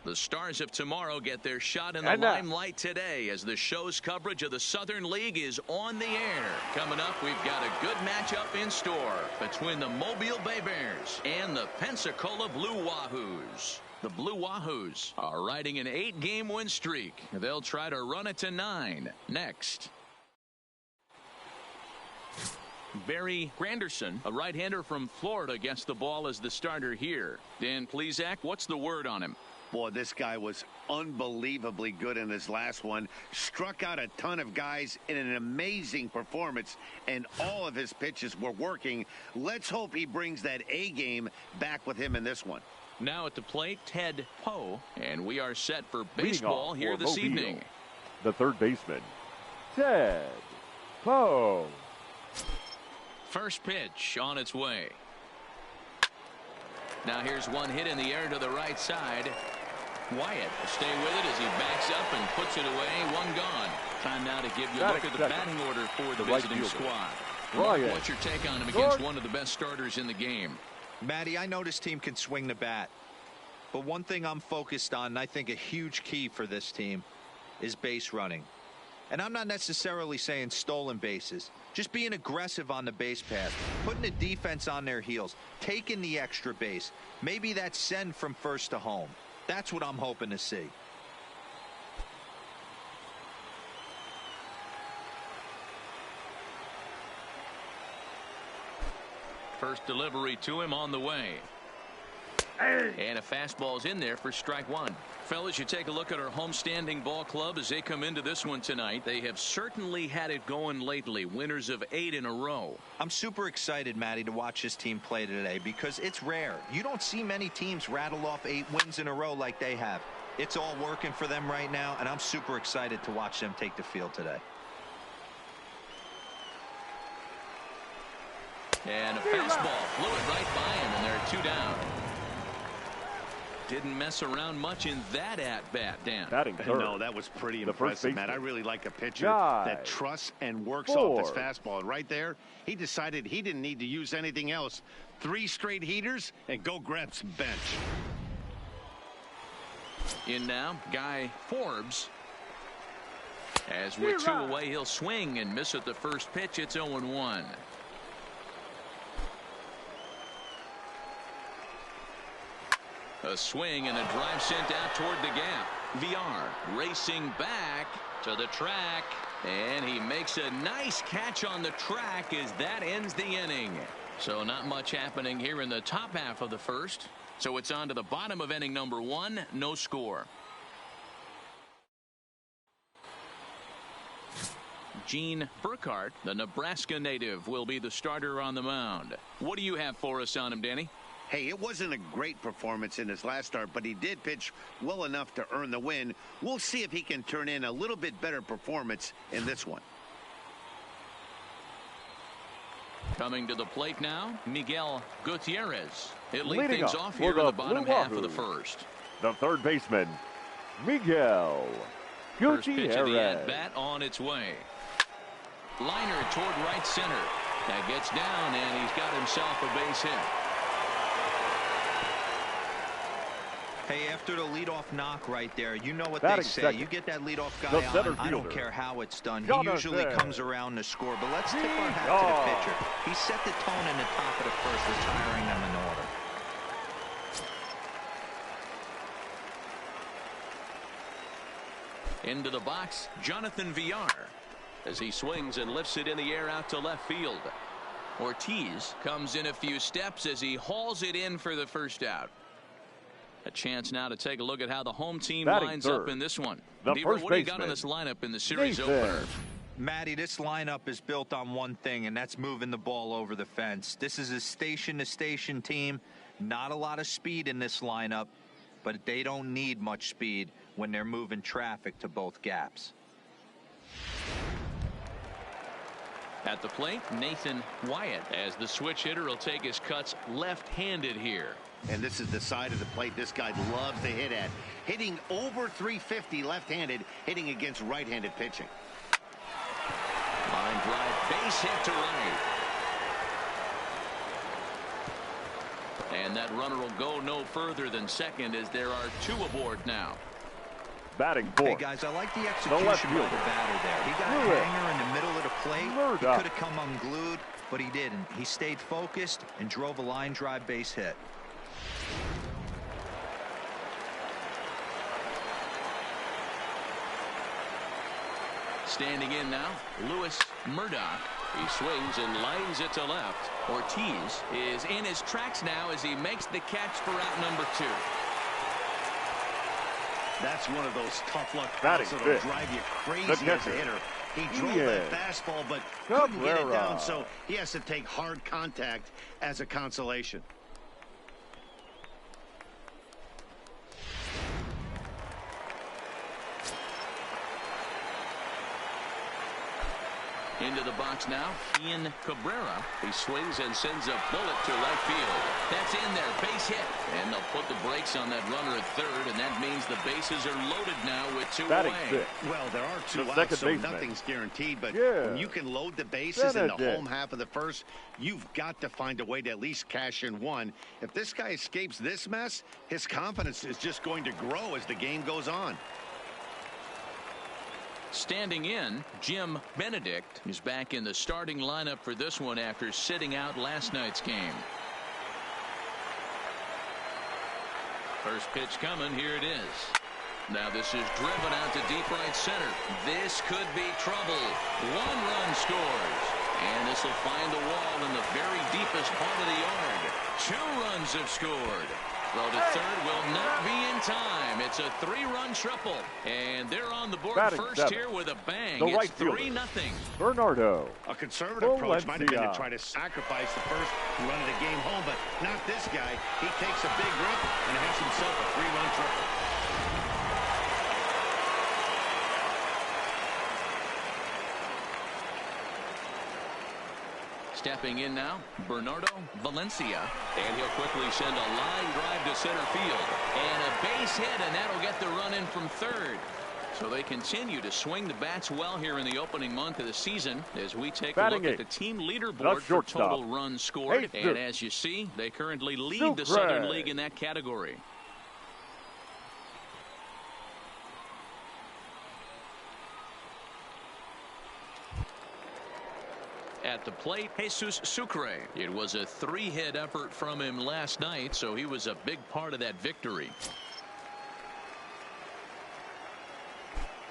The stars of tomorrow get their shot in the limelight today as the show's coverage of the Southern League is on the air. Coming up, we've got a good matchup in store between the Mobile Baybears and the Pensacola Blue Whahoos. The Blue Whahoos are riding an 8-game win streak. They'll try to run it to 9 next. Barry Granderson, a right-hander from Florida, gets the ball as the starter here. Dan Plesac, what's the word on him? Boy, this guy was unbelievably good in his last one. Struck out a ton of guys in an amazing performance, and all of his pitches were working. Let's hope he brings that A game back with him in this one. Now at the plate, Ted Poe, and we are set for baseball here this evening. The third baseman, Ted Poe. First pitch on its way. Now here's one hit in the air to the right side. Wyatt will stay with it as he backs up and puts it away. One gone. Time now to give you a look at the batting order for the visiting squad. What's your take on him against one of the best starters in the game? Matty, I know this team can swing the bat. But one thing I'm focused on, and I think a huge key for this team, is base running. And I'm not necessarily saying stolen bases. Just being aggressive on the base pass, putting the defense on their heels, taking the extra base. Maybe that's send from first to home. That's what I'm hoping to see. First delivery to him on the way. And a fastball's in there for strike one. Fellas, you take a look at our homestanding ball club as they come into this one tonight. They have certainly had it going lately. Winners of 8 in a row. I'm super excited, Matty, to watch this team play today because it's rare. You don't see many teams rattle off 8 wins in a row like they have. It's all working for them right now, and I'm super excited to watch them take the field today. And a fastball flew it right by him, and they're 2 down. Didn't mess around much in that at-bat, Dan. No, that was pretty impressive, Matt. I really like a pitcher that trusts and works off his fastball. And right there, he decided he didn't need to use anything else. 3 straight heaters and go grab some bench. In now, Guy Forbes. As with 2 away, he'll swing and miss at the first pitch. It's 0-1. A swing and a drive sent out toward the gap. VR racing back to the track, and he makes a nice catch on the track as that ends the inning. So not much happening here in the top half of the first. So it's on to the bottom of inning number 1. No score. Gene Burkhart, the Nebraska native, will be the starter on the mound. What do you have for us on him, Danny? Hey, it wasn't a great performance in his last start, but he did pitch well enough to earn the win. We'll see if he can turn in a little bit better performance in this one. Coming to the plate now, Miguel Gutierrez. He'll lead things off here in the bottom half of the first. The third baseman, Miguel Gutierrez. First pitch of the at-bat on its way. Liner toward right center. That gets down, and he's got himself a base hit. Hey, after the leadoff knock right there, you know what they say. You get that leadoff guy on, I don't care how it's done. He usually comes around to score. But let's tip our hat to the pitcher. He set the tone in the top of the first, retiring them in order. Into the box, Jonathan VR, as he swings and lifts it in the air out to left field. Ortiz comes in a few steps as he hauls it in for the first out. A chance now to take a look at how the home team lines up in this one. Deaver, what do you got on this lineup in the series opener? Matty, this lineup is built on one thing, and that's moving the ball over the fence. This is a station-to-station team. Not a lot of speed in this lineup, but they don't need much speed when they're moving traffic to both gaps. At the plate, Nathan Wyatt, as the switch hitter will take his cuts left-handed here. And this is the side of the plate this guy loves to hit at. Hitting over 350 left-handed, hitting against right-handed pitching. Line drive, base hit to right. And that runner will go no further than second as there are 2 aboard now. Batting Hey fourth. guys, I like the execution by the batter there. He got a hanger in the middle of the plate. He could have come unglued, but he didn't. He stayed focused and drove a line drive base hit. Standing in now, Lewis Murdoch. He swings and lines it to left. Ortiz is in his tracks now as he makes the catch for out number 2. That's one of those tough luck Batting balls that'll fifth. drive you crazy as a hitter. He drove that fastball, but couldn't get it down, so he has to take hard contact as a consolation. Into the box now, Ian Cabrera. He swings and sends a bullet to left field. That's in there, base hit. And they'll put the brakes on that runner at third, and that means the bases are loaded now with 2 away. Well, there are 2 The outs, second so baseman. nothing's guaranteed, but Yeah. when you can load the bases in the home half of the first, you've got to find a way to at least cash in 1. If this guy escapes this mess, his confidence is just going to grow as the game goes on. Standing in, Jim Benedict is back in the starting lineup for this one after sitting out last night's game. First pitch coming. Here it is. Now this is driven out to deep right center. This could be trouble. 1 run scores. And this will find the wall in the very deepest part of the yard. 2 runs have scored. Throw to third will not be in time. It's a 3-run triple. And they're on the board Batting first seven. here with a bang. The It's right fielder, 3-0. Bernardo. A conservative approach might have been to Valencia. try to sacrifice the first run of the game home, but not this guy. He takes a big rip and has himself a 3-run triple. Stepping in now, Bernardo Valencia. And he'll quickly send a line drive to center field. And a base hit, and that'll get the run in from third. So they continue to swing the bats well here in the opening month of the season as we take a look at the team leaderboard for total runs scored. And as you see, they currently lead the Southern League in that category. At the plate, Jesus Sucre. It was a 3-hit effort from him last night, so he was a big part of that victory.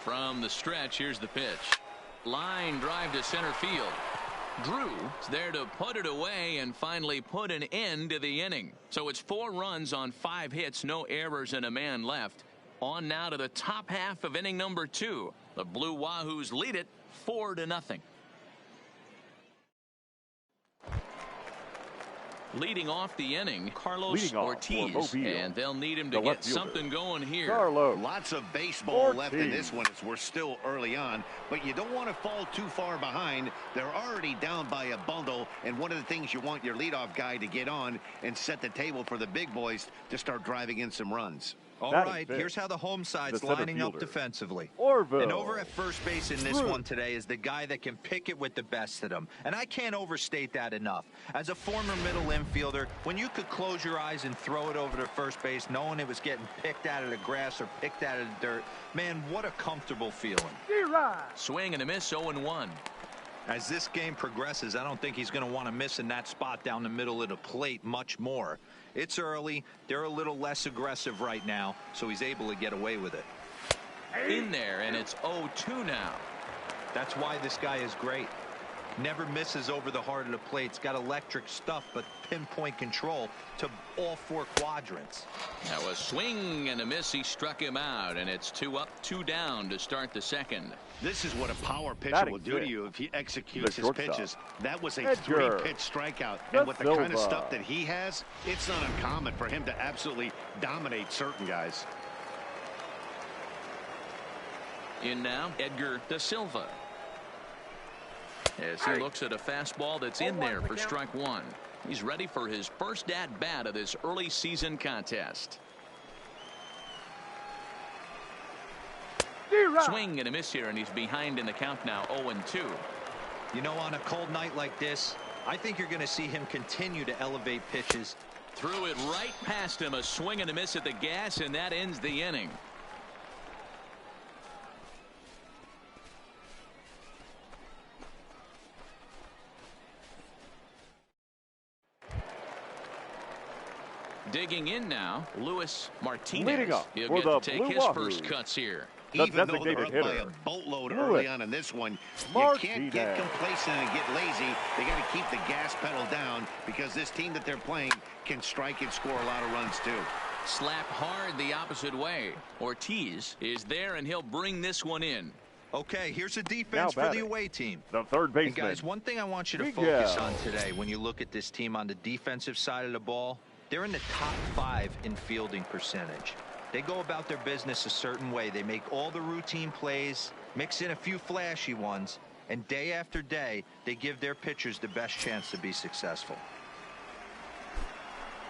From the stretch, here's the pitch. Line drive to center field. Drew is there to put it away and finally put an end to the inning. So it's 4 runs on 5 hits, no errors, and a man left. On now to the top half of inning number 2. The Blue Whahoos lead it 4-0. Leading off the inning, Carlos Ortiz, and they'll need him to get something going here. Lots of baseball left in this one as we're still early on, but you don't want to fall too far behind. They're already down by a bundle, and one of the things you want your leadoff guy to get on and set the table for the big boys to start driving in some runs. All right, here's how the home side's lining up defensively. And over at first base in this one today is the guy that can pick it with the best of them. And I can't overstate that enough. As a former middle infielder, when you could close your eyes and throw it over to first base knowing it was getting picked out of the grass or picked out of the dirt, man, what a comfortable feeling. Swing and a miss, 0-1. As this game progresses, I don't think he's going to want to miss in that spot down the middle of the plate much more. It's early. They're a little less aggressive right now, so he's able to get away with it. In there, and it's 0-2 now. That's why this guy is great. Never misses over the heart of the plate. It's got electric stuff, but pinpoint control to all 4 quadrants. Now a swing and a miss. He struck him out, and it's 2 up, 2 down to start the second. This is what a power pitcher will do to you if he executes his pitches. That was a 3-pitch strikeout, and with the kind of stuff that he has, it's not uncommon for him to absolutely dominate certain guys. In now, Edgar Da Silva. As he looks at a fastball that's in there for strike 1. He's ready for his first at-bat of this early season contest. Swing and a miss here, and he's behind in the count now, 0-2. You know, on a cold night like this, I think you're going to see him continue to elevate pitches. Threw it right past him. A swing and a miss at the gas, and that ends the inning. Digging in now, Luis Martinez. Leading up He'll for get the to take Blue his Whahoos. first cuts here. Even though they're up by a boatload early on in this one, you can't get complacent and get lazy. They got to keep the gas pedal down because this team that they're playing can strike and score a lot of runs too. Slap hard the opposite way. Ortiz is there, and he'll bring this one in. Okay, here's a defense for the away team. The third baseman. And guys, one thing I want you to Miguel. focus on today when you look at this team on the defensive side of the ball, they're in the top 5 in fielding percentage. They go about their business a certain way. They make all the routine plays, mix in a few flashy ones, and day after day, they give their pitchers the best chance to be successful.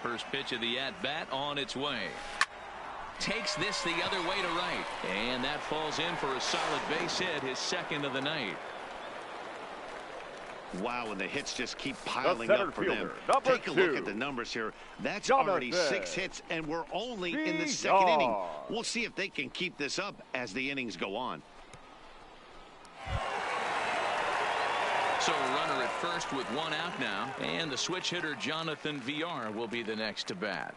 First pitch of the at-bat on its way. Takes this the other way to right. And that falls in for a solid base hit, his second of the night. Wow, and the hits just keep piling up for them. Take a look at the numbers here. That's already 6 hits, and we're only in the second inning. We'll see if they can keep this up as the innings go on. So a runner at first with one out now, and the switch hitter Jonathan VR will be the next to bat.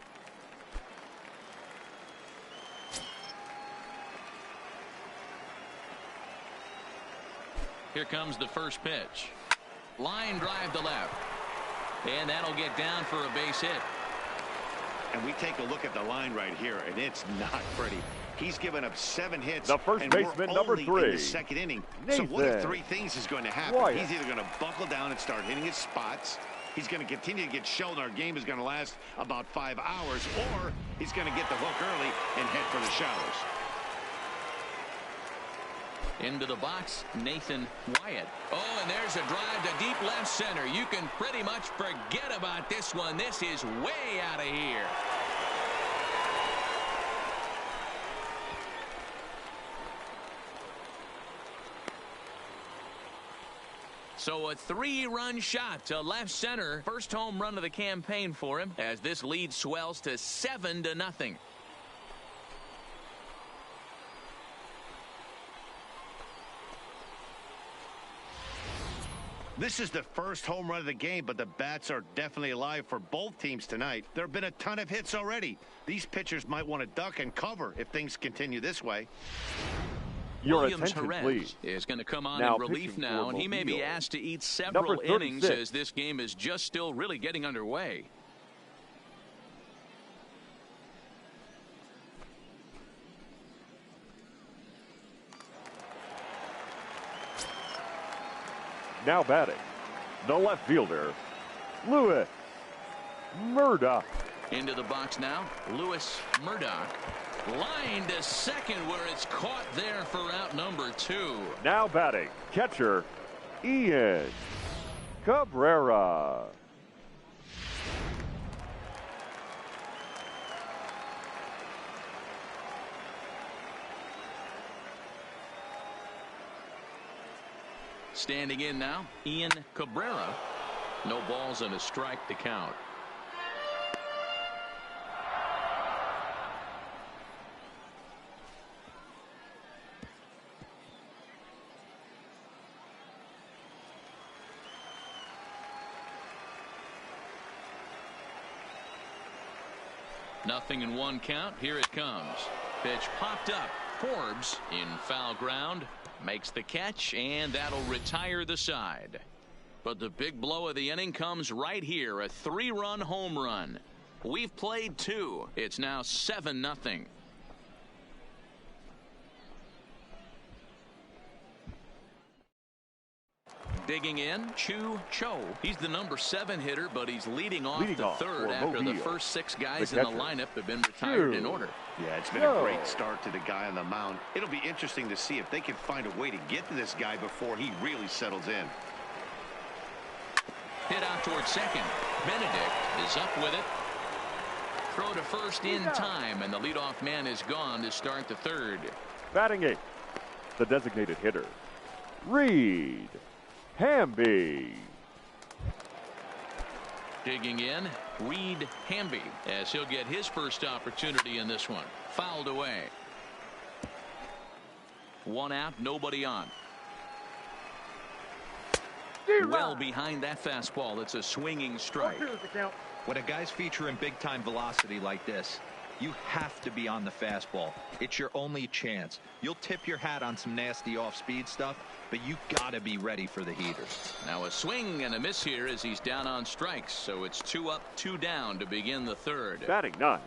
Here comes the first pitch. Line drive to left. And that'll get down for a base hit. And we take a look at the line right here, and it's not pretty. He's given up 7 hits. The first baseman, number 3. In the second inning. So what if 3 things is going to happen? He's either going to buckle down and start hitting his spots. He's going to continue to get shelled. Our game is going to last about 5 hours. Or he's going to get the hook early and head for the showers. Into the box, Nathan Wyatt. Oh, and there's a drive to deep left center. You can pretty much forget about this one. This is way out of here. So a 3-run shot to left center. First home run of the campaign for him as this lead swells to 7-0. This is the first home run of the game, but the bats are definitely alive for both teams tonight. There have been a ton of hits already. These pitchers might want to duck and cover if things continue this way. Williams Perez is going to come on in relief now, and he may be asked to eat several innings as this game is just still really getting underway. Now batting, the left fielder, Lewis Murdoch. Into the box now, Lewis Murdoch. Line to second where it's caught there for out number 2. Now batting, catcher, Ian Cabrera. Standing in now, Ian Cabrera. No balls and a strike to count. Nothing in 1 count. Here it comes. Pitch popped up. Forbes in foul ground. Makes the catch, and that'll retire the side. But the big blow of the inning comes right here. A 3-run home run. We've played 2. It's now 7-0. Digging in, Chu Cho. He's the number 7 hitter, but he's leading off the third after the first 6 guys in the lineup have been retired in order. Yeah, it's been a great start to the guy on the mound. It'll be interesting to see if they can find a way to get to this guy before he really settles in. Hit out towards second. Benedict is up with it. Throw to first in time, and the leadoff man is gone to start the third. Batting 8th, the designated hitter, Reed Hamby. Digging in, Reed Hamby, as he'll get his first opportunity in this one. Fouled away. 1 out, nobody on. Well behind that fastball. It's a swinging strike. When a guy's featuring big-time velocity like this, you have to be on the fastball. It's your only chance. You'll tip your hat on some nasty off-speed stuff, but you gotta be ready for the heaters. Now a swing and a miss here as he's down on strikes. So it's 2 up, 2 down to begin the third. Batting 9.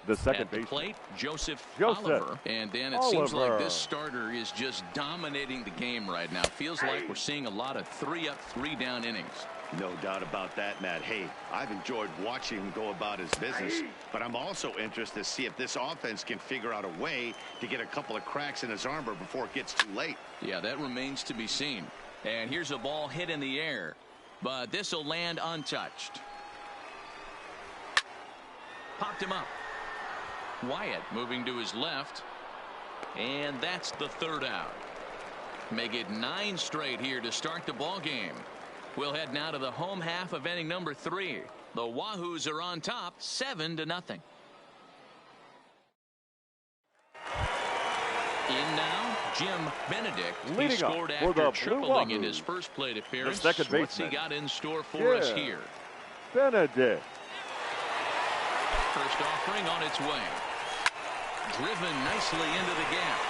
The second At the baseman. plate, Joseph Oliver. And then it seems like this starter is just dominating the game right now. Feels like we're seeing a lot of 3 up, 3 down innings. No doubt about that, Matt. Hey, I've enjoyed watching him go about his business, but I'm also interested to see if this offense can figure out a way to get a couple of cracks in his armor before it gets too late. Yeah, that remains to be seen. And here's a ball hit in the air, but this will land untouched. Popped him up. Wyatt moving to his left, and that's the 3rd out. Make it 9 straight here to start the ball game. We'll head now to the home half of inning number 3. The Whahoos are on top, 7-0. In now, Jim Benedict. He scored after tripling in his first plate appearance. What's he got in store for us here? Benedict. First offering on its way. Driven nicely into the gap.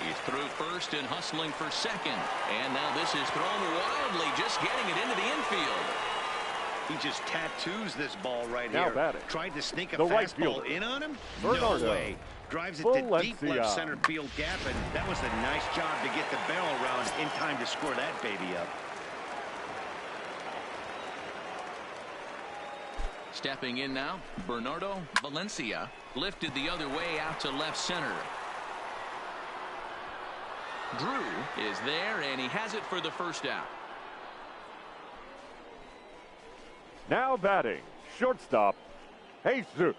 He's through first and hustling for second. And now this is thrown wildly, just getting it into the infield. He just tattoos this ball right now here. Batting. Tried to sneak a The right fastball fielder. in on him? Bernardo. No way. Drives it to deep left center field gap, and that was a nice job to get the barrel around in time to score that baby up. Stepping in now, Bernardo Valencia lifted the other way out to left center. Drew is there, and he has it for the first out. Now batting, shortstop, Jesus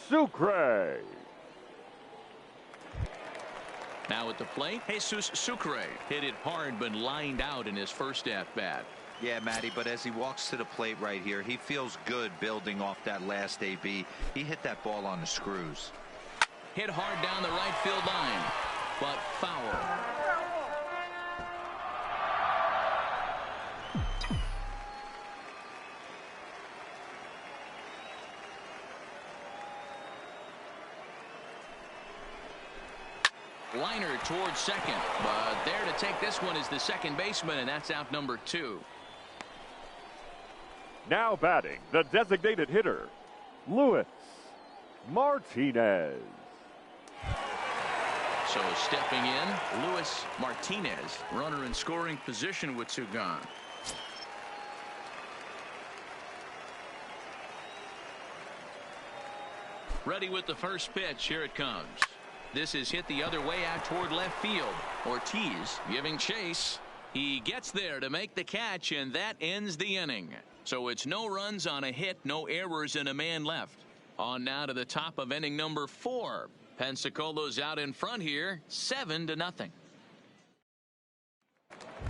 Sucre. Now at the plate, Jesus Sucre hit it hard but lined out in his first at-bat. Yeah, Matty, but as he walks to the plate right here, he feels good building off that last AB. He hit that ball on the screws. Hit hard down the right field line, but foul. Liner towards second, but there to take this one is the second baseman, and that's out number 2. Now batting, the designated hitter, Luis Martinez. So stepping in, Luis Martinez, runner in scoring position with 2 gone. Ready with the first pitch. Here it comes. This is hit the other way out toward left field. Ortiz giving chase. He gets there to make the catch, and that ends the inning. So it's no runs on a hit, no errors, and a man left. On now to the top of inning number 4. Pensacola's out in front here, 7-0.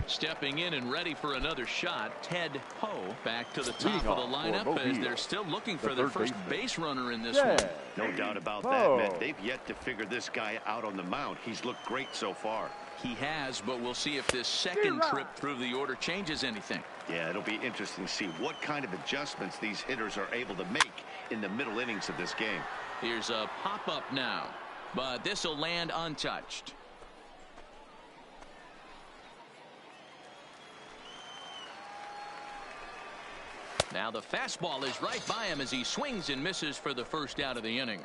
Stepping in and ready for another shot, Ted Ho back to the top of the lineup as they're still looking for their first base runner in this one. No doubt about that, man. They've yet to figure this guy out on the mound. He's looked great so far. He has, but we'll see if this second trip through the order changes anything. Yeah, it'll be interesting to see what kind of adjustments these hitters are able to make in the middle innings of this game. Here's a pop-up now, but this will land untouched. Now the fastball is right by him as he swings and misses for the first out of the inning.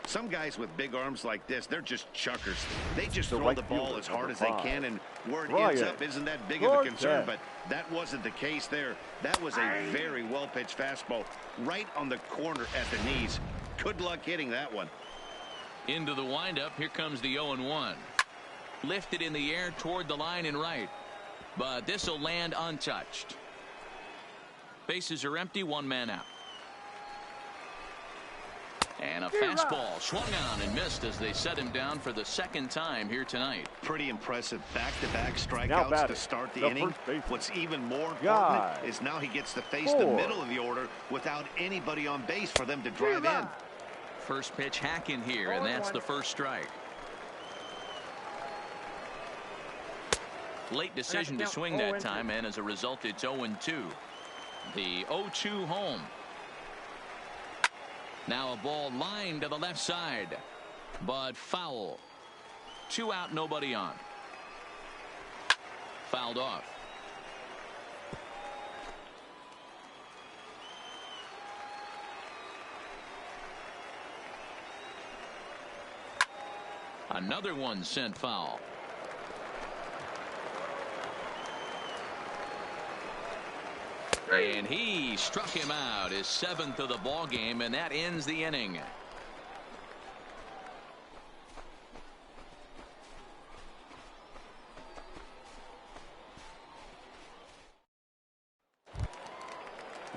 Some guys with big arms like this, they're just chuckers. They just throw the ball as hard as they can, and where it ends up isn't that big of a concern, but that wasn't the case there. That was a very well-pitched fastball right on the corner at the knees. Good luck hitting that one. Into the windup, here comes the 0-1. Lifted in the air toward the line and right, but this will land untouched. Bases are empty, 1 man out. And a fastball swung on and missed as they set him down for the second time here tonight. Pretty impressive back-to-back strikeouts to start the inning. What's even more important is now he gets to face the middle of the order without anybody on base for them to drive in. First pitch hacking here, and that's the first strike. Late decision to swing that time, and as a result, it's 0-2. The 0-2 home. Now a ball lined to the left side, but foul. 2 out, nobody on. Fouled off. Another one sent foul. And he struck him out, his 7th of the ball game, and that ends the inning.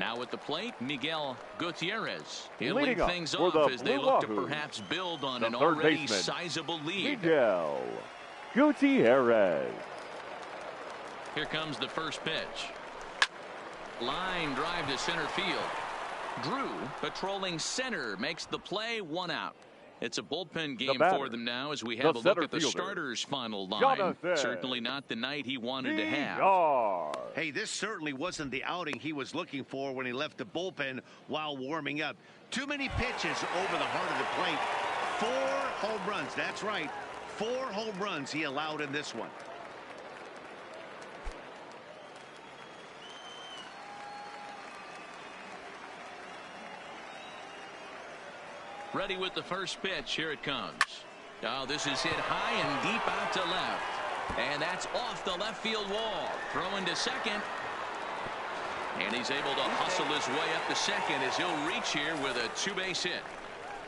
Now at the plate, Miguel Gutierrez. He'll lead things off as they look to perhaps build on an already sizable lead. Miguel Gutierrez. Here comes the first pitch. Line drive to center field. Drew, patrolling center, makes the play, 1 out. It's a bullpen game for them now as we have a look at the starter's final line. Certainly not the night he wanted to have. Hey, this certainly wasn't the outing he was looking for when he left the bullpen while warming up. Too many pitches over the heart of the plate. 4 home runs. That's right. 4 home runs he allowed in this one. Ready with the first pitch. Here it comes. Oh, this is hit high and deep out to left. And that's off the left field wall. Throwing to second. And he's able to hustle his way up to second as he'll reach here with a 2-base hit.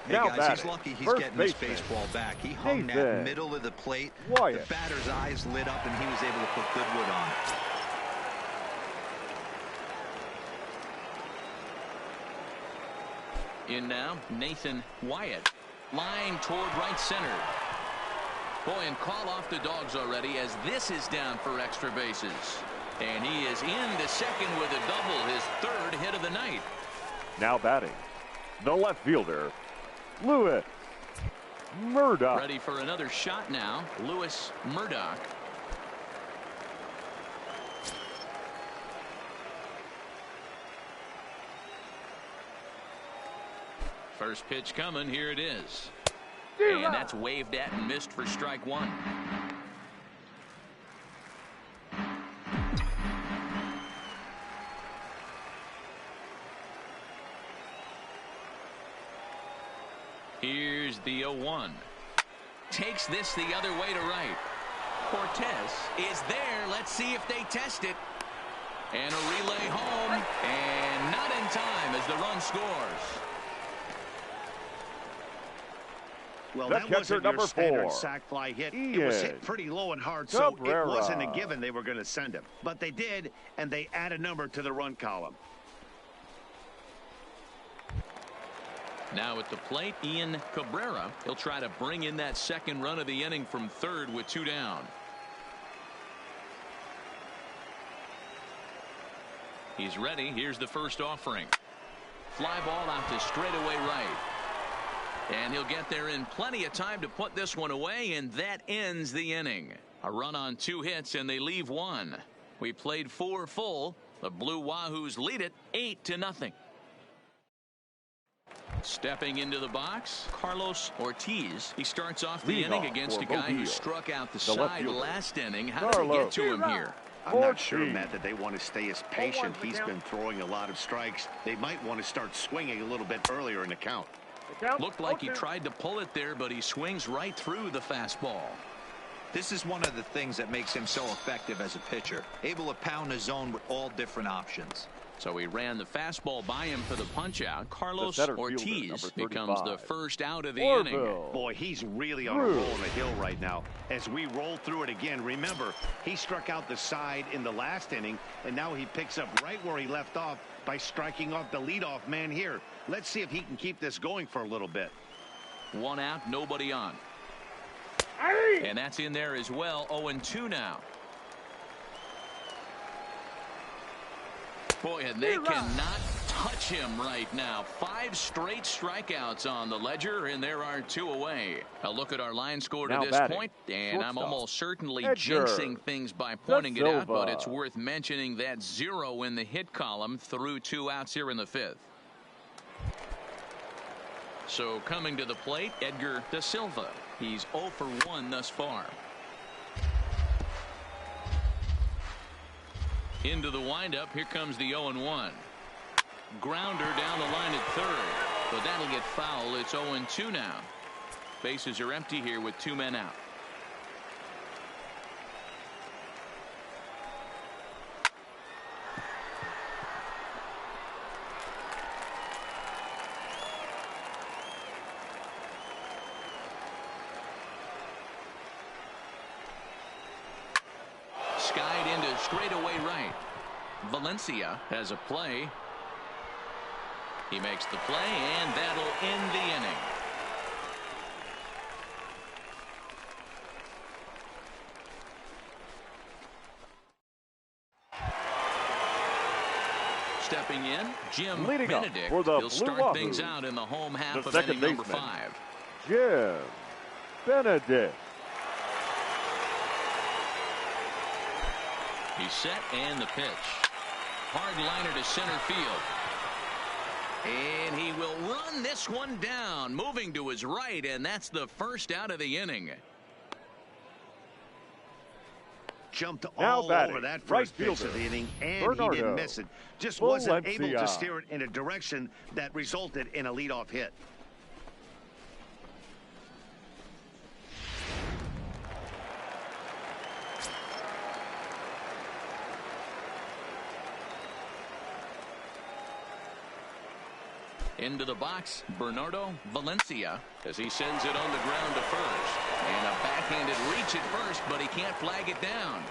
Hey guys, he's lucky he's getting this baseball back. He hung that middle of the plate. The batter's eyes lit up and he was able to put good wood on it. In now, Nathan Wyatt. Line toward right center. Boy, and call off the dogs already as this is down for extra bases. And he is into second with a double, his 3rd hit of the night. Now batting, the left fielder, Lewis Murdoch. Ready for another shot now, Lewis Murdoch. First pitch coming. Here it is. And that's waved at and missed for strike 1. Here's the 0-1. Takes this the other way to right. Cortez is there. Let's see if they test it. And a relay home. And not in time as the run scores. Well, that wasn't your standard sac fly hit. It was hit pretty low and hard, so it wasn't a given they were going to send him. But they did, and they add a number to the run column. Now at the plate, Ian Cabrera. He'll try to bring in that second run of the inning from third with 2 down. He's ready. Here's the first offering. Fly ball out to straightaway right. And he'll get there in plenty of time to put this one away, and that ends the inning. A run on 2 hits, and they leave 1. We played 4 full. The Blue Wahoos lead it 8-0. Stepping into the box, Carlos Ortiz. He starts off the inning against a guy who struck out the side last inning. How did they get to him here? I'm not sure, Matt, that they want to stay as patient. He's been throwing a lot of strikes. They might want to start swinging a little bit earlier in the count. Looked like he tried to pull it there, but he swings right through the fastball. This is one of the things that makes him so effective as a pitcher. Able to pound the zone with all different options. So he ran the fastball by him for the punch out. Carlos Ortiz becomes the first out of the inning. Boy, he's really on a roll on the hill right now. As we roll through it again, remember, he struck out the side in the last inning, and now he picks up right where he left off by striking off the leadoff man here. Let's see if he can keep this going for a little bit. One out, nobody on. And that's in there as well. 0-2 now. Boy, and they cannot touch him right now. 5 straight strikeouts on the ledger, and there are 2 away. A look at our line score to this point, and I'm almost certainly jinxing things by pointing it out, but it's worth mentioning that 0 in the hit column through 2 outs here in the 5th. So coming to the plate, Edgar Da Silva. He's 0 for 1 thus far. Into the windup, here comes the 0-1. Grounder down the line at third, but that'll get foul. It's 0-2 now. Bases are empty here with 2 men out. Skied into straightaway right. Valencia has a play. He makes the play, and that'll end the inning. Stepping in, Jim Benedict. He'll start things out in the home half of inning number 5. Jim Benedict. He's set, and the pitch. Hard liner to center field. And he will run this one down, moving to his right, and that's the first out of the inning. Jumped all over that first pitch of the inning, and he didn't miss it. Just wasn't able to steer it in a direction that resulted in a leadoff hit. Into the box, Bernardo Valencia, as he sends it on the ground to first. And a backhanded reach at first, but he can't flag it down.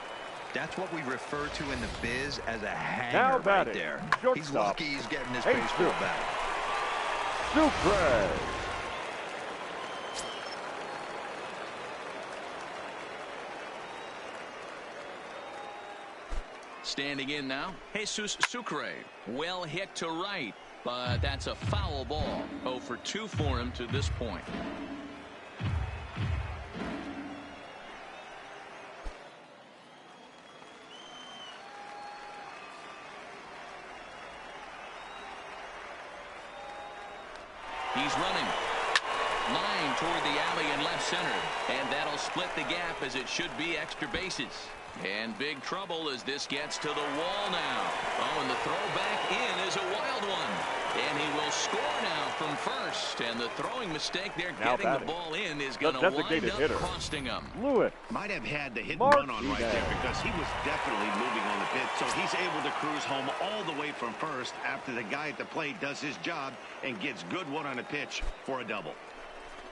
That's what we refer to in the biz as a hanger right there. He's lucky he's getting his baseball back. Sucre. Standing in now, Jesus Sucre. Well hit to right. But that's a foul ball. 0 for 2 for him to this point. He's running. Line toward the alley in left center. And that'll split the gap as it should be extra bases. And big trouble as this gets to the wall now. Oh, and the throw back in is a wild one. And he will score now from first. And the throwing mistake there, getting the ball in, is going to wind up costing him. Lewis. Might have had the hit and run on right there because he was definitely moving on the pitch. So he's able to cruise home all the way from first after the guy at the plate does his job and gets good one on a pitch for a double.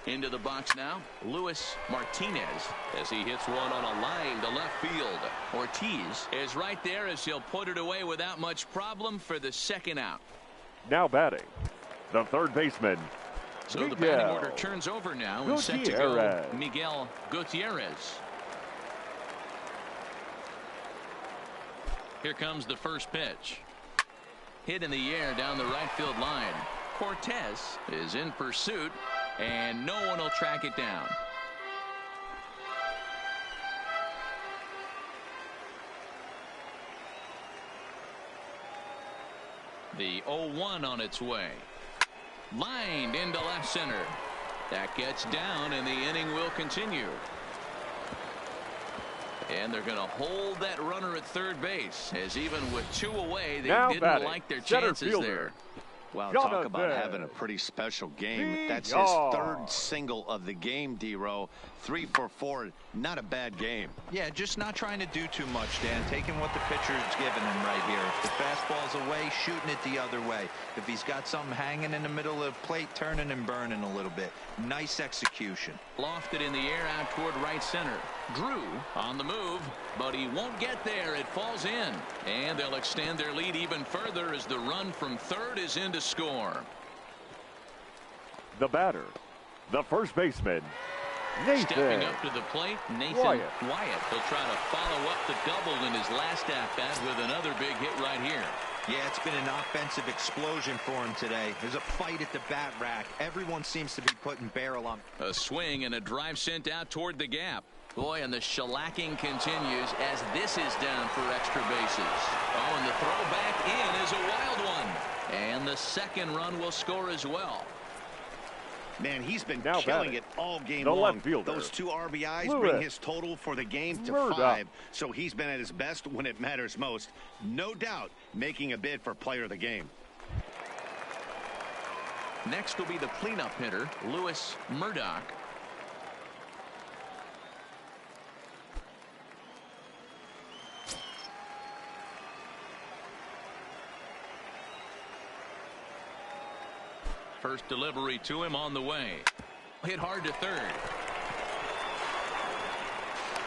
Into the box now, Luis Martinez, as he hits one on a line to left field. Ortiz is right there as he'll put it away without much problem for the second out. Now batting, the third baseman. So the batting order turns over now and set to go Miguel Gutierrez. Here comes the first pitch. Hit in the air down the right field line. Cortez is in pursuit, and no one will track it down. The 0-1 on its way. Lined into left center. That gets down, and the inning will continue. And they're going to hold that runner at third base, as even with 2 away, they didn't like their chances there. Wow, talk about having a pretty special game. That's his third single of the game, D-Row. 3 for 4, not a bad game. Yeah, just not trying to do too much, Dan. Taking what the pitcher's giving him right here. If the fastball's away, shooting it the other way. If he's got something hanging in the middle of the plate, turning and burning a little bit. Nice execution. Lofted in the air out toward right center. Drew on the move, but he won't get there. It falls in. And they'll extend their lead even further as the run from third is in to score. The batter, the first baseman, Nathan. Stepping up to the plate, Nathan Wyatt. He'll try to follow up the double in his last at-bat with another big hit right here. Yeah, it's been an offensive explosion for him today. There's a fight at the bat rack. Everyone seems to be putting barrel on. A swing and a drive sent out toward the gap. Boy, and the shellacking continues as this is down for extra bases. Oh, and the throw back in is a wild one. And the second run will score as well. Man, he's been killing it all game long. Left fielder, those 2 RBIs bring his total for the game to 5. So he's been at his best when it matters most. No doubt making a bid for player of the game. Next will be the cleanup hitter, Lewis Murdoch. First delivery to him on the way. Hit hard to third.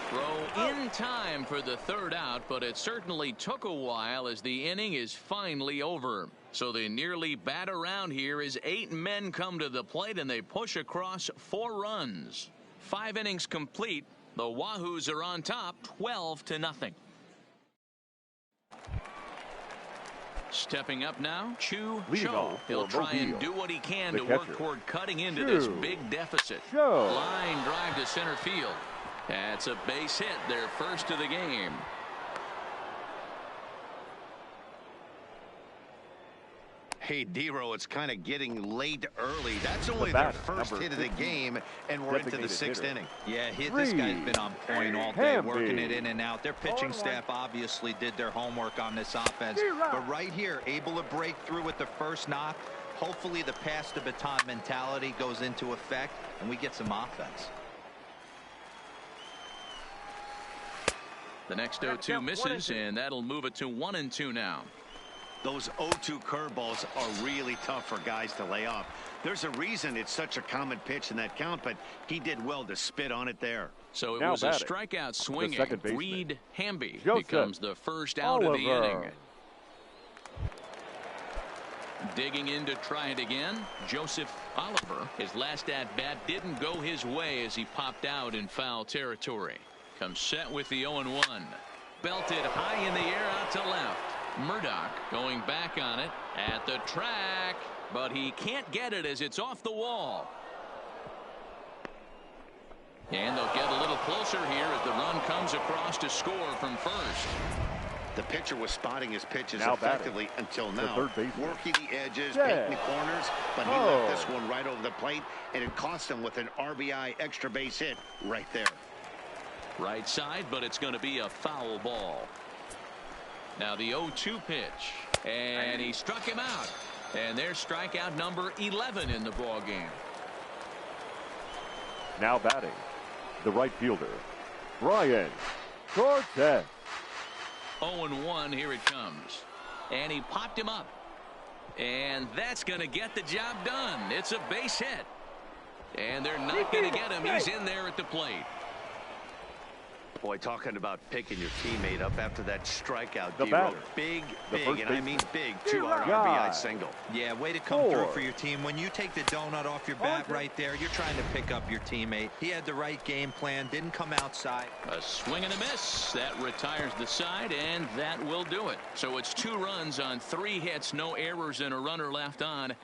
Throw in time for the third out, but it certainly took a while as the inning is finally over. So they nearly bat around here as 8 men come to the plate and they push across 4 runs. 5 innings complete. The Whahoos are on top 12-0. Stepping up now, Cho. He'll try and do what he can to work toward cutting into this big deficit. Line drive to center field. That's a base hit, their first of the game. Hey, D-Row, it's kind of getting late early. That's only their first hit of the game, and we're into the 6th inning. Yeah, this guy's been on point all day, working it in and out. Their pitching staff obviously did their homework on this offense. But right here, able to break through with the first knock. Hopefully the pass the baton mentality goes into effect, and we get some offense. The next 0-2 misses, and that'll move it to 1-2 now. Those 0-2 curveballs are really tough for guys to lay off. There's a reason it's such a common pitch in that count, but he did well to spit on it there. So it was a strikeout swinging. Reed Hamby becomes the first out of the inning. Digging in to try it again, Joseph Oliver. His last at-bat didn't go his way as he popped out in foul territory. Comes set with the 0-1. Belted high in the air out to left. Murdoch going back on it at the track, but he can't get it as it's off the wall. And they'll get a little closer here as the run comes across to score from first. The pitcher was spotting his pitches effectively until now, working the edges, picking the corners, but he left this one right over the plate, and it cost him with an RBI extra base hit right there. Right side, but it's going to be a foul ball. Now the 0-2 pitch, and he struck him out. And there's strikeout number 11 in the ball game. Now batting, the right fielder, Brian Cortez. 0-1, here it comes. And he popped him up. And that's going to get the job done. It's a base hit. And they're not going to get him. He's in there at the plate. Boy, talking about picking your teammate up after that strikeout. Big, and I mean big, 2-run RBI single. Yeah, way to come through for your team. When you take the donut off your bat right there, you're trying to pick up your teammate. He had the right game plan, didn't come outside. A swing and a miss. That retires the side, and that will do it. So it's 2 runs on 3 hits, no errors, and a runner left on.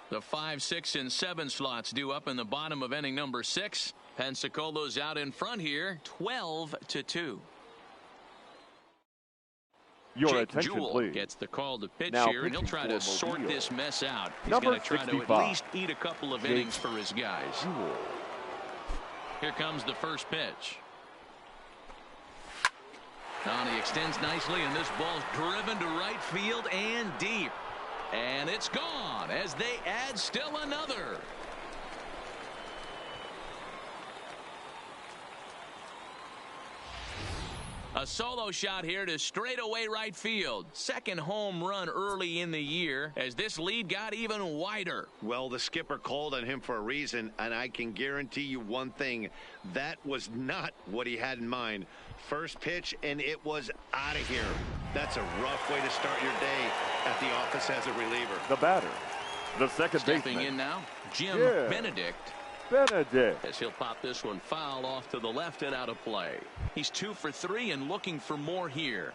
The 5, 6, and 7 slots due up in the bottom of inning number 6. Pensacola's out in front here, 12-2. Your attention, Jewell please. gets the call to pitch Now here, and he'll try to sort this mess out. He's Number going to try 65. to at least eat a couple of innings for his guys. Jewell. Here comes the first pitch. Now he extends nicely, and this ball's driven to right field and deep. And it's gone. as they add still another. A solo shot here to straightaway right field. Second home run early in the year as this lead got even wider. Well, the skipper called on him for a reason, and I can guarantee you one thing. That was not what he had in mind. First pitch, and it was out of here. That's a rough way to start your day at the office as a reliever. The batter, the second baseman. Stepping in now, Jim Benedict. As he'll pop this one foul off to the left and out of play. He's 2 for 3 and looking for more here.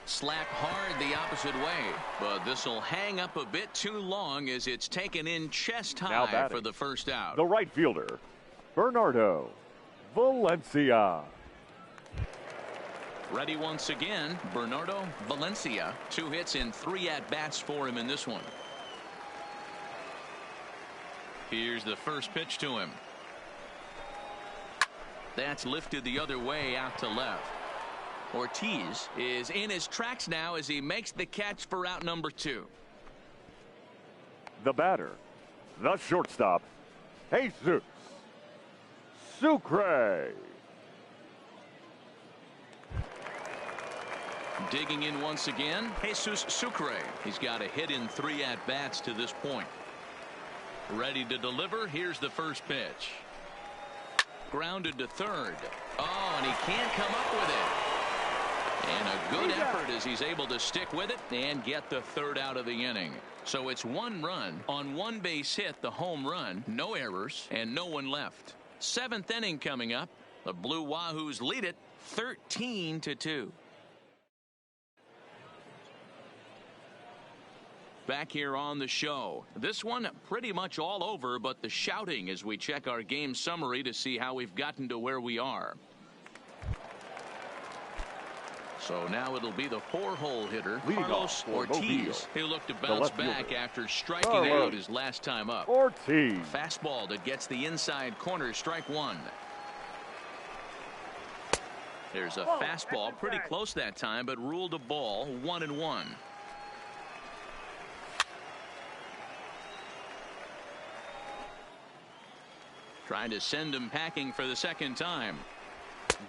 Slap hard the opposite way, but this will hang up a bit too long as it's taken in chest high for the first out. The right fielder, Bernardo Valencia. Ready once again, Bernardo Valencia. 2 hits and 3 at-bats for him in this one. Here's the first pitch to him. That's lifted the other way out to left. Ortiz is in his tracks now as he makes the catch for out number 2. The batter, the shortstop, Jesus Sucre. Digging in once again, Jesus Sucre. He's got a hit in 3 at-bats to this point. Ready to deliver. Here's the first pitch. Grounded to third. Oh, and he can't come up with it. And a good effort as he's able to stick with it and get the third out of the inning. So it's 1 run on 1 base hit, the home run, no errors, and no one left. 7th inning coming up. The Blue Whahoos lead it 13-2. Back here on the show. This one pretty much all over, but the shouting as we check our game summary to see how we've gotten to where we are. So now it'll be the 4-hole hitter, Carlos Ortiz. He'll look to bounce back after striking out his last time up. Ortiz. Fastball that gets the inside corner, strike 1. There's a fastball pretty close that time, but ruled a ball, 1-1. Trying to send him packing for the second time.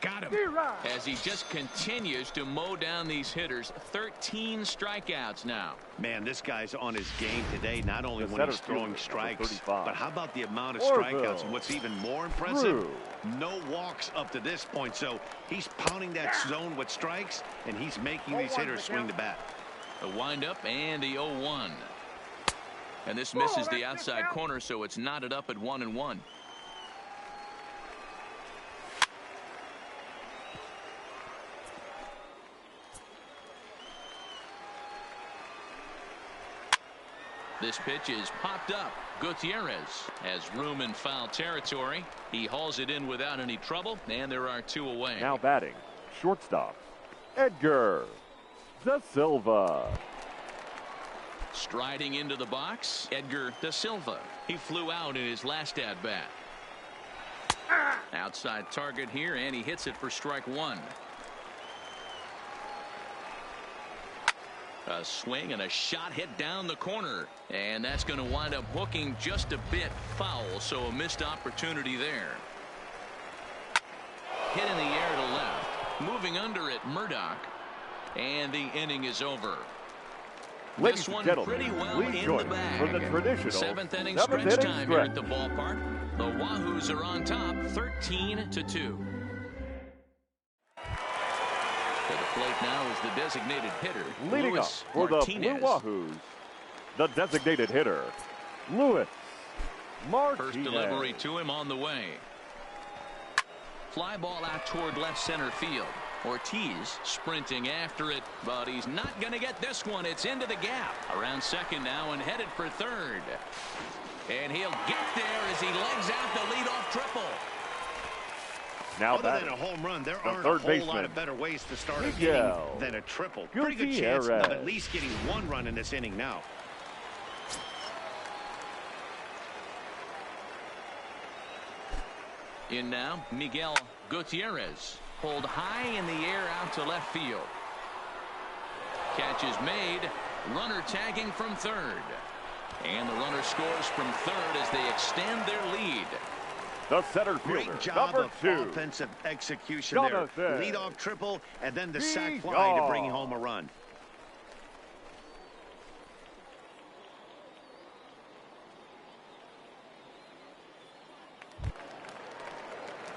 Got him. As he just continues to mow down these hitters. 13 strikeouts now. Man, this guy's on his game today, not only when he's throwing strikes, but how about the amount of strikeouts? And what's even more impressive, no walks up to this point. So he's pounding that zone with strikes, and he's making these hitters swing the bat. The windup and the 0-1. And this misses the outside corner, so it's knotted up at 1-1. This pitch is popped up. Gutierrez has room in foul territory. He hauls it in without any trouble, and there are 2 away. Now batting, shortstop, Edgar Da Silva. Striding into the box, Edgar Da Silva. He flew out in his last at-bat. Outside target here, and he hits it for strike 1. A swing and a shot hit down the corner, and that's going to wind up hooking just a bit foul, so a missed opportunity there. Hit in the air to left, moving under it, Murdoch, and the inning is over. Ladies This one gentlemen, pretty well please in join the bag. for the traditional 7th inning stretch time here at the ballpark. The Whahoos are on top, 13-2. To the plate now is the designated hitter, Leading Luis up for Martinez. the Blue Wahoos, the designated hitter, Luis Martinez. First delivery to him on the way. Fly ball out toward left center field. Ortiz sprinting after it, but he's not going to get this one. It's into the gap. Around second now and headed for third. And he'll get there as he legs out the leadoff triple. Now other than a home run, there aren't a whole lot of better ways to start a Miguel inning than a triple. Pretty good chance of at least getting 1 run in this inning now. In now, Miguel Gutierrez. Pulled high in the air out to left field. Catch is made. Runner tagging from third. And the runner scores from third as they extend their lead. The center fielder, Great job number of 2. offensive execution there. Leadoff triple, and then the sac fly to bring home a run.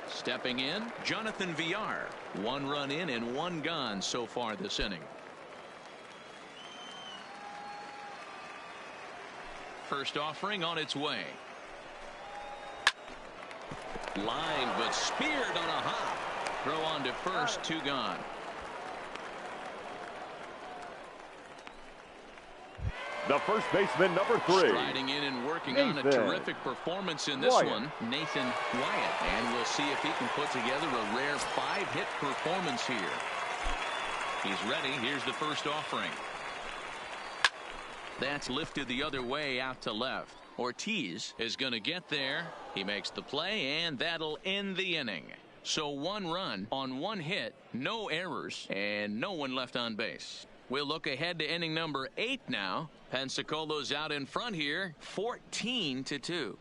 Stepping in, Jonathan Villar. 1 run in and 1 gone so far this inning. First offering on its way. Line, but speared on a hop. Throw on to first, 2 gone. The first baseman, number 3. Striding in and working on a terrific performance in this one, Nathan Wyatt. And we'll see if he can put together a rare 5-hit performance here. He's ready. Here's the first offering. That's lifted the other way out to left. Ortiz is going to get there. He makes the play, and that'll end the inning. So 1 run on 1 hit, no errors, and no one left on base. We'll look ahead to inning number 8 now. Pensacola's out in front here, 14-2.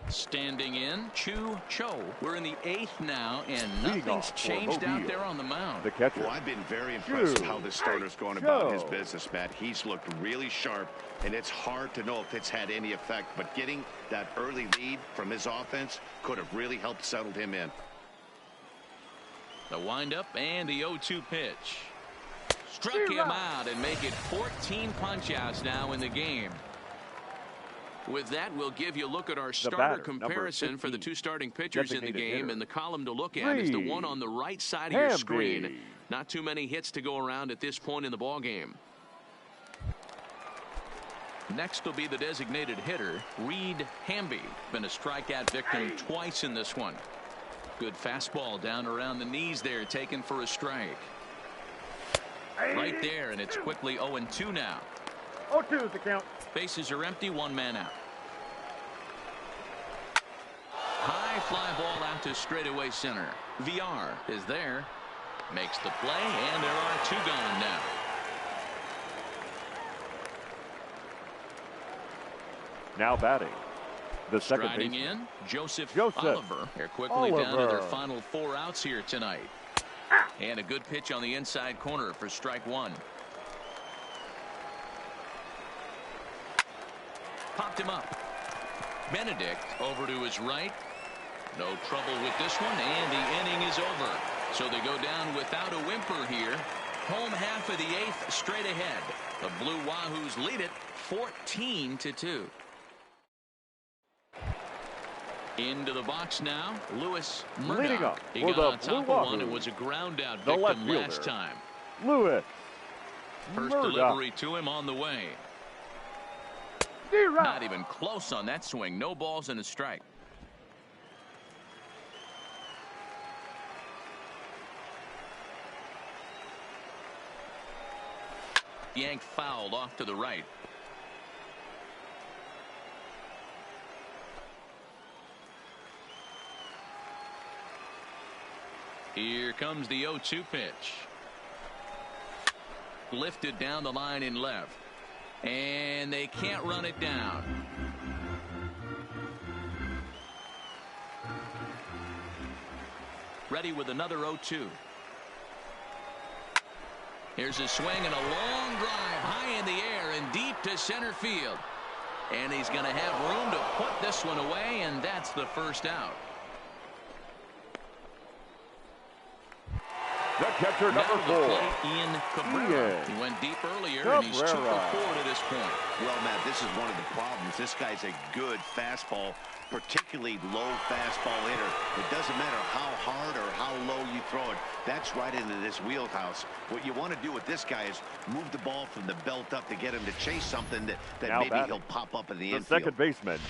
Standing in, Chu Cho. We're in the 8th now, and nothing's changed out there on the mound. The catcher. Well, I've been very impressed with how this starter's going about his business, Matt. He's looked really sharp, and it's hard to know if it's had any effect, but getting that early lead from his offense could have really helped settle him in. The windup and the 0-2 pitch. Struck him out and make it 14 punch-outs now in the game. With that, we'll give you a look at our starter comparison for the 2 starting pitchers in the game. And the column to look at is the one on the right side of your screen. Not too many hits to go around at this point in the ballgame. Next will be the designated hitter, Reed Hamby. Been a strikeout victim twice in this one. Good fastball down around the knees there, taken for a strike. Right there, and it's quickly 0-2 now. 0-2 is the count. Bases are empty, 1 man out. High fly ball out to straightaway center. VR is there. Makes the play, and there are 2 gone now. Now batting. The second Striding baseman. in, Joseph Oliver. They're quickly down to their final 4 outs here tonight. And a good pitch on the inside corner for strike 1. Popped him up. Benedict over to his right. No trouble with this one, and the inning is over. So they go down without a whimper here. Home half of the 8th straight ahead. The Blue Whahoos lead it 14-2. Into the box now, Lewis Murdoch. He got on top of one and was a ground out victim last time. Lewis First delivery to him on the way. Not even close on that swing. No balls and a strike. Yank fouled off to the right. Here comes the 0-2 pitch. Lifted down the line in left. And they can't run it down. Ready with another 0-2. Here's a swing and a long drive high in the air and deep to center field. And he's going to have room to put this one away, and that's the first out. The catcher, number 4. Ian Cabrera. He went deep earlier, and he's 2 for 4 to this point. Well, Matt, this is one of the problems. This guy's a good fastball, particularly low fastball hitter. It doesn't matter how hard or how low you throw it. That's right into this wheelhouse. What you want to do with this guy is move the ball from the belt up to get him to chase something that maybe he'll pop up in the infield. The second baseman.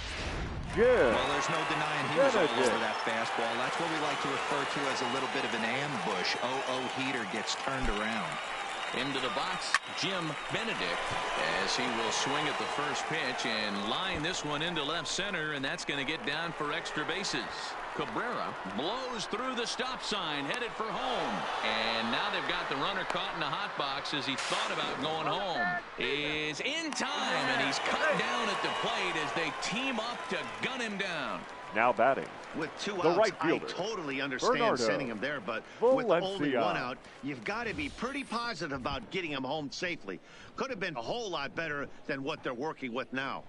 Well, there's no denying he was all over that fastball. That's what we like to refer to as a little bit of an ambush. 0-0 heater gets turned around. Into the box, Jim Benedict, as he will swing at the first pitch and line this one into left center, and that's going to get down for extra bases. Cabrera blows through the stop sign, headed for home. And now they've got the runner caught in the hot box as he thought about going home. Is in time, and he's cut down at the plate as they team up to gun him down. Now batting. With two the outs, right fielder, I totally understand Bernardo sending him there, but with only one out, you've got to be pretty positive about getting him home safely. Could have been a whole lot better than what they're working with now.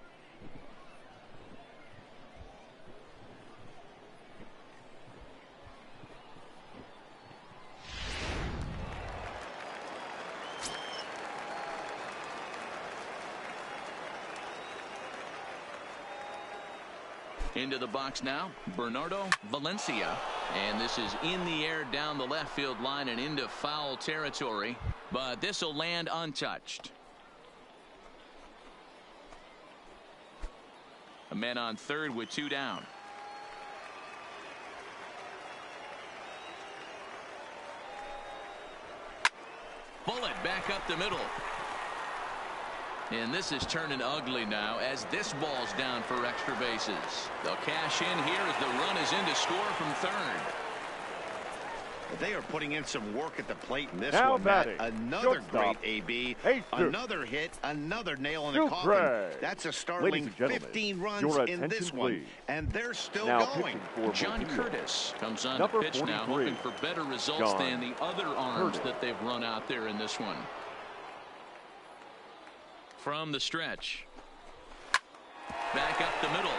Into the box now, Bernardo Valencia. And this is in the air down the left field line and into foul territory. But this will land untouched. A man on third with two down. Bullet back up the middle. And this is turning ugly now as this ball's down for extra bases. They'll cash in here as the run is in to score from third. They are putting in some work at the plate in this now one, Matt. batting. Another Shortstop. great AB. Hey, another hit, another nail in the coffin. Gray. That's a startling 15 runs in this one. Please. And they're still now going. John Curtis comes on Number to pitch 43. now, hoping for better results John than the other arms Curtis. that they've run out there in this one. From the stretch. Back up the middle.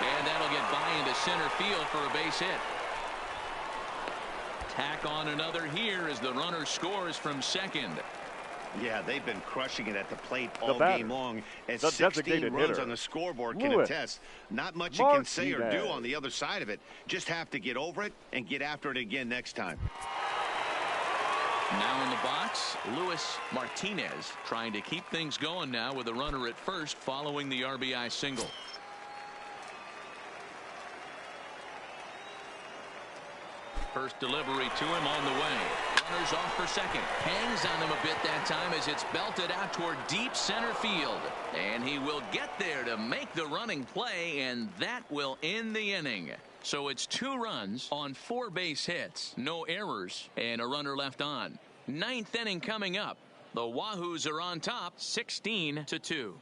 And that'll get by into center field for a base hit. Tack on another here as the runner scores from second. Yeah, they've been crushing it at the plate all batter, game long. As the 16 runs hitter, on the scoreboard can Lewis. attest. Not much you can say or do Martinez. on the other side of it. Just have to get over it and get after it again next time. Now in the box, Luis Martinez trying to keep things going now with a runner at first following the RBI single. First delivery to him on the way. Runners off for second. Hangs on him a bit that time as it's belted out toward deep center field. And he will get there to make the running play, and that will end the inning. So it's 2 runs on 4 base hits, no errors, and a runner left on. 9th inning coming up. The Whahoos are on top, 16-2.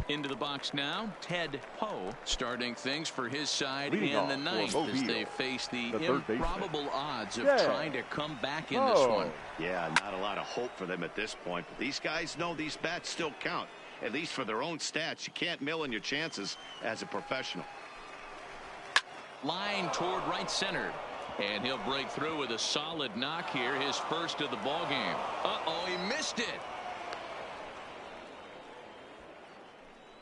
Into the box now, Ted Poe starting things for his side Leading in the off 9th as they face the third improbable odds of Yeah. trying to come back in this one. Yeah, not a lot of hope for them at this point. But these guys know these bats still count, at least for their own stats. You can't mill in your chances as a professional. Line toward right center. And he'll break through with a solid knock here, his first of the ball game. Uh-oh, he missed it.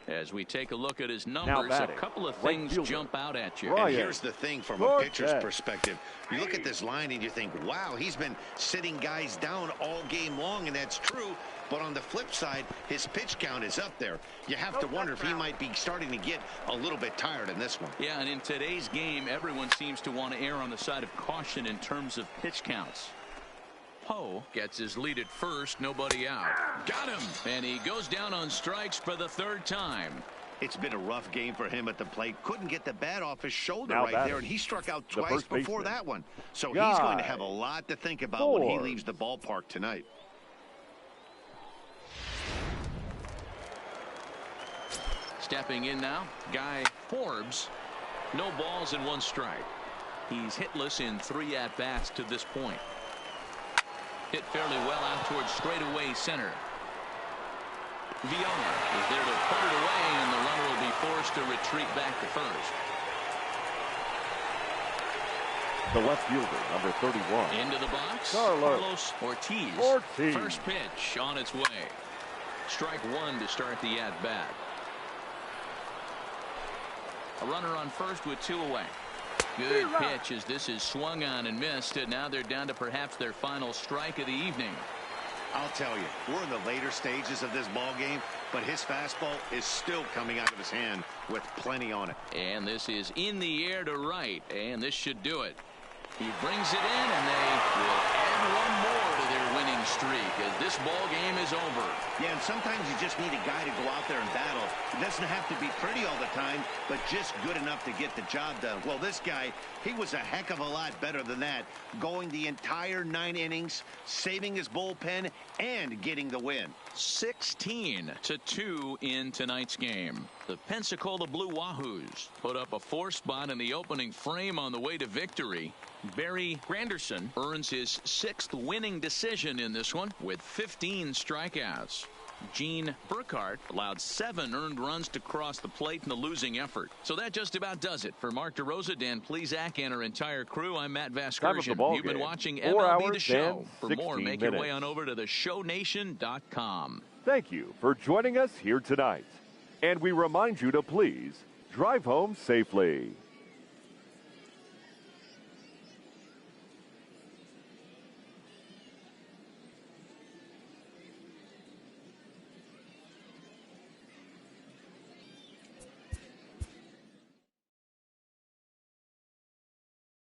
As we take a look at his numbers, a couple of things jump out at you. And here's the thing from a pitcher's perspective. You look at this line and you think, wow, he's been sitting guys down all game long, and that's true. But on the flip side, his pitch count is up there. You have to wonder if he might be starting to get a little bit tired in this one. Yeah, and in today's game, everyone seems to want to err on the side of caution in terms of pitch counts. Poe gets his lead at first, nobody out. Got him! And he goes down on strikes for the 3rd time. It's been a rough game for him at the plate. Couldn't get the bat off his shoulder now right there, and he struck out the twice before that one. So he's going to have a lot to think about when he leaves the ballpark tonight. Stepping in now, Guy Forbes. No balls and 1 strike. He's hitless in 3 at-bats to this point. Hit fairly well out towards straightaway center. Villar is there to put it away, and the runner will be forced to retreat back to first. The left fielder, number 31. Into the box, Carlos Ortiz. First pitch on its way. Strike 1 to start the at-bat. A runner on first with 2 away. Good pitch as this is swung on and missed, and now they're down to perhaps their final strike of the evening. I'll tell you, we're in the later stages of this ball game, but his fastball is still coming out of his hand with plenty on it. And this is in the air to right, and this should do it. He brings it in, and they will add 1 more to their winning streak as this ball game is over. Yeah, and sometimes you just need a guy to go out there and battle. It doesn't have to be pretty all the time, but just good enough to get the job done. Well, this guy, he was a heck of a lot better than that, going the entire 9 innings, saving his bullpen, and getting the win. 16-2 in tonight's game. The Pensacola Blue Whahoos put up a 4 spot in the opening frame on the way to victory. Barry Granderson earns his 6th winning decision in this one with 15 strikeouts. Gene Burkhart allowed 7 earned runs to cross the plate in the losing effort. So that just about does it. For Mark DeRosa, Dan Plesac, and our entire crew, I'm Matt Vasgersian. You've been watching MLB The Show. For more, make your way on over to theshownation.com. Thank you for joining us here tonight. And we remind you to please drive home safely.